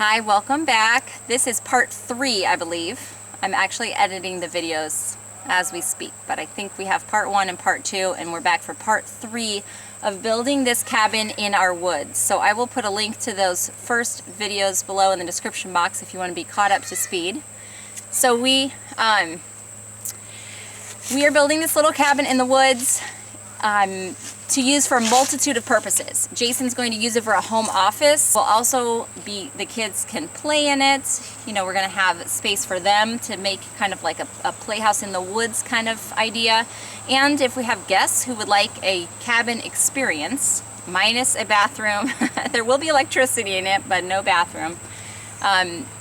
Hi, welcome back. This is part 3, I believe. I'm actually editing the videos as we speak, but I think we have part 1 and part 2, and we're back for part 3 of building this cabin in our woods. So I will put a link to those first videos below in the description box if you want to be caught up to speed. So we are building this little cabin in the woods to use for a multitude of purposes. Jason's going to use it for a home office. Will also be, the kids can play in it. You know, we're going to have space for them to make kind of like a playhouse in the woods kind of idea. And if we have guests who would like a cabin experience, minus a bathroom, there will be electricity in it, but no bathroom,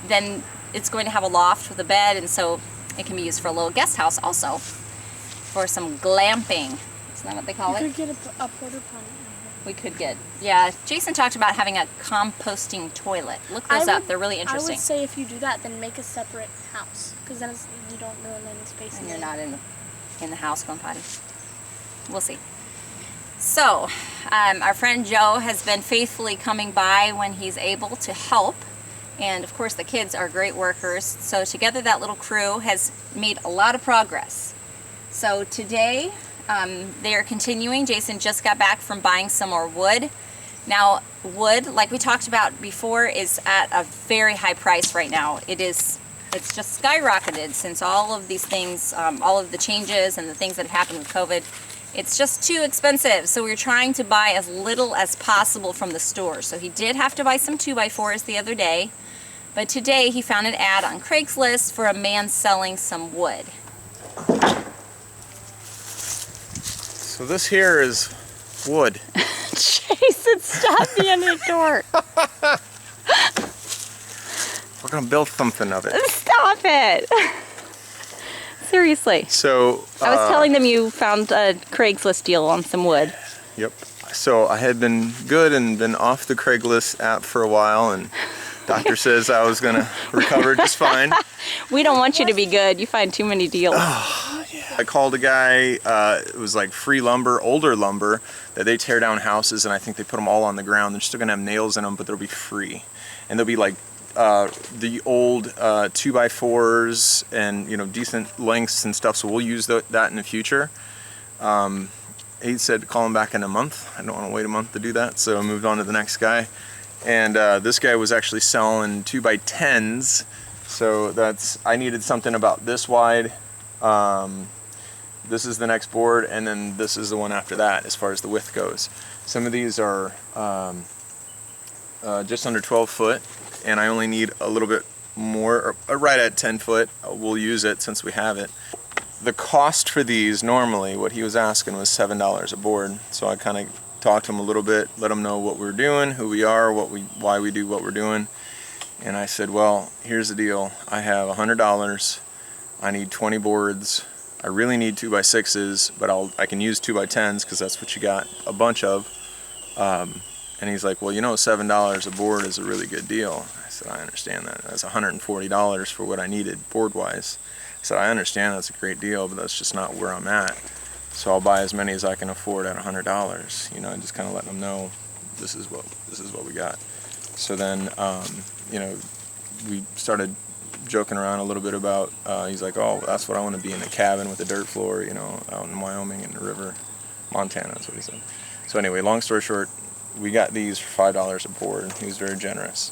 then it's going to have a loft with a bed, and so it can be used for a little guest house also, for some glamping. Isn't that what they call it? We could get a porta potty. We could get, yeah. Jason talked about having a composting toilet. Look those up, they're really interesting. I would say if you do that, then make a separate house, because then you don't ruin any space. And you're not in the house going potty. We'll see. So, our friend Joe has been faithfully coming by when he's able to help. And of course the kids are great workers. So together that little crew has made a lot of progress. So today, they are continuing. Jason just got back from buying some more wood. Now, wood, like we talked about before, is at a very high price right now. It's just skyrocketed since all of these things, all of the changes and the things that have happened with COVID. It's just too expensive. So we're trying to buy as little as possible from the store. So he did have to buy some 2x4s the other day. But today he found an ad on Craigslist for a man selling some wood. So this here is wood. Jason, stop the end of the door. We're gonna build something of it. Stop it. Seriously. So I was telling them you found a Craigslist deal on some wood. Yep. So I had been good and been off the Craigslist app for a while, and doctor says I was gonna recover just fine. We don't want you to be good. You find too many deals. I called a guy, it was like free lumber, older lumber, that they tear down houses, and I think they put them all on the ground. They're still gonna have nails in them, but they'll be free. And they'll be like the old 2x4s and, you know, decent lengths and stuff, so we'll use that in the future. He said call him back in a month. I don't wanna wait a month to do that, so I moved on to the next guy. And this guy was actually selling 2x10s, so I needed something about this wide. This is the next board, and then this is the one after that as far as the width goes. Some of these are just under 12 foot, and I only need a little bit more, or right at 10 foot. We'll use it since we have it. The cost for these, normally, what he was asking was $7 a board, so I kind of talked to him a little bit, let him know what we're doing, who we are, why we do what we're doing. And I said, well, here's the deal. I have $100. I need 20 boards. I really need 2x6s, but I can use 2x10s because that's what you got a bunch of. And he's like, well, you know, $7 a board is a really good deal. I said, I understand that. That's $140 for what I needed board-wise. I said, I understand that's a great deal, but that's just not where I'm at. So I'll buy as many as I can afford at $100. You know, and just kind of letting them know this is what we got. So then, you know, we started joking around a little bit about, he's like, oh, that's what I want to be, in a cabin with a dirt floor, you know, out in Wyoming in the river, Montana, that's what he said. So anyway, long story short, we got these for $5 a board. He was very generous.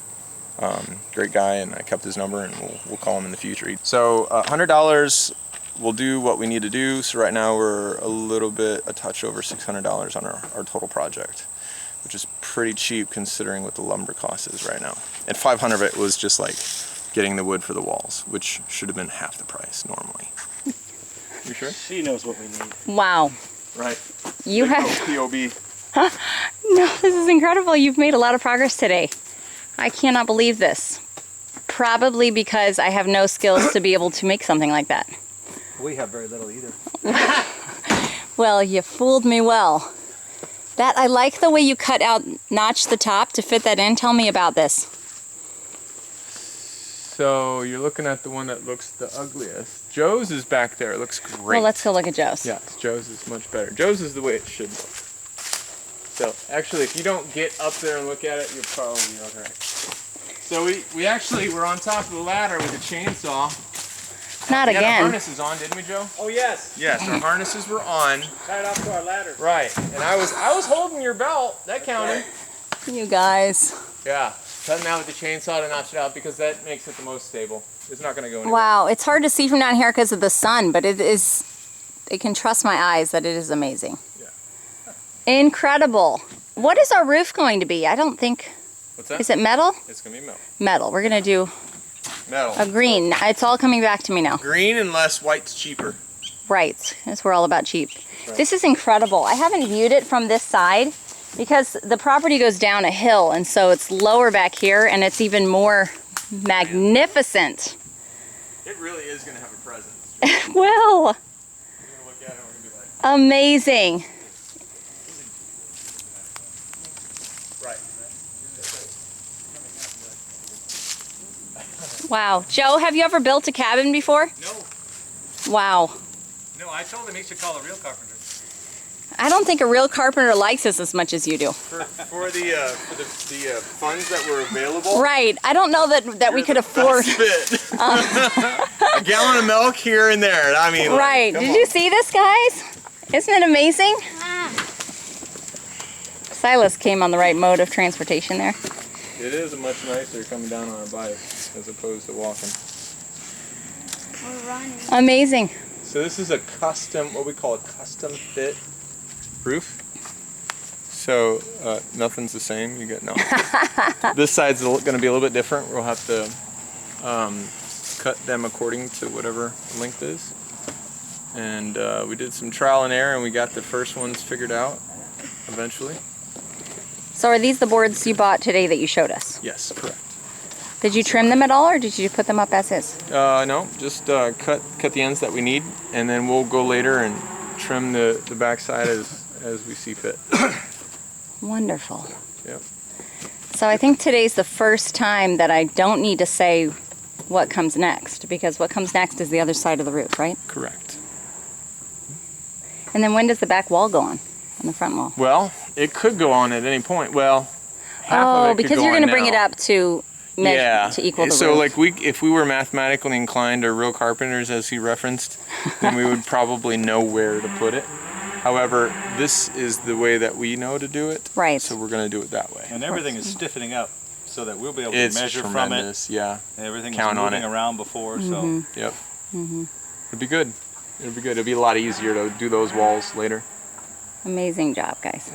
Great guy, and I kept his number, and we'll call him in the future. So $100 will do what we need to do. So right now we're a touch over $600 on our total project, which is pretty cheap considering what the lumber cost is right now. And $500 of it was just like getting the wood for the walls, which should have been half the price normally. You sure? She knows what we need. Wow. Right. You have POB. No, this is incredible. You've made a lot of progress today. I cannot believe this. Probably because I have no skills to be able to make something like that. We have very little either. Well, you fooled me well. I like the way you notched the top to fit that in. Tell me about this. So you're looking at the one that looks the ugliest. Joe's is back there. It looks great. Well, let's go look at Joe's. Yeah, Joe's is much better. Joe's is the way it should look. So actually, if you don't get up there and look at it, you're probably all right. So we actually were on top of the ladder with a chainsaw. Not We had our again. harnesses on, didn't we, Joe? Oh yes. Yes, our harnesses were on. Tied off to our ladder. Right, and I was holding your belt. That counted. You guys. Yeah, cutting out with the chainsaw to notch it out because that makes it the most stable. It's not going to go anywhere. Wow, it's hard to see from down here because of the sun, but it can trust my eyes that it is amazing. Yeah. Incredible. What is our roof going to be? I don't think, What's that? is it metal? It's going to be metal. Metal. We're going to do Metal. a green. It's all coming back to me now. Green unless white's cheaper. Right, that's we're all about cheap. Right. This is incredible. I haven't viewed it from this side because the property goes down a hill, and so it's lower back here, and it's even more magnificent. It really is going to have a presence. Well, We're going to look at it and we're going to be like, amazing. right. Wow. Joe, have you ever built a cabin before? No. Wow. No, I told him he should call a real carpenter. I don't think a real carpenter likes us as much as you do. For the funds that were available. Right. I don't know that we could afford. Fit. A gallon of milk here and there. I mean, like, Right. come Did on. you see this, guys? Isn't it amazing? Silas came on the right mode of transportation there. It is much nicer coming down on a bike as opposed to walking. We're running. Amazing. So this is a custom, what we call a custom fit roof. So nothing's the same. You get no. This side's going to be a little bit different. We'll have to cut them according to whatever the length is. And we did some trial and error, and we got the first ones figured out eventually. So are these the boards you bought today that you showed us? Yes, correct. Did you trim them at all, or did you put them up as is? No, just cut the ends that we need, and then we'll go later and trim the backside as we see fit. Wonderful. Yep. So I think today's the first time that I don't need to say what comes next, because what comes next is the other side of the roof, right? Correct. And then when does the back wall go on the front wall? Well, it could go on at any point. Well, half of it could because go you're on going to bring now. it up to measure, Yeah. to equal the So roof. like if we were mathematically inclined or real carpenters, as he referenced, then we would probably know where to put it. However, this is the way that we know to do it. Right. So we're going to do it that way. And everything is stiffening up so that we'll be able to It's measure tremendous. Yeah. from it. Everything Count was on moving it. around before, Mm-hmm. so Yep. It'd be good. It'd be good. It'd be a lot easier to do those walls later. Amazing job, guys.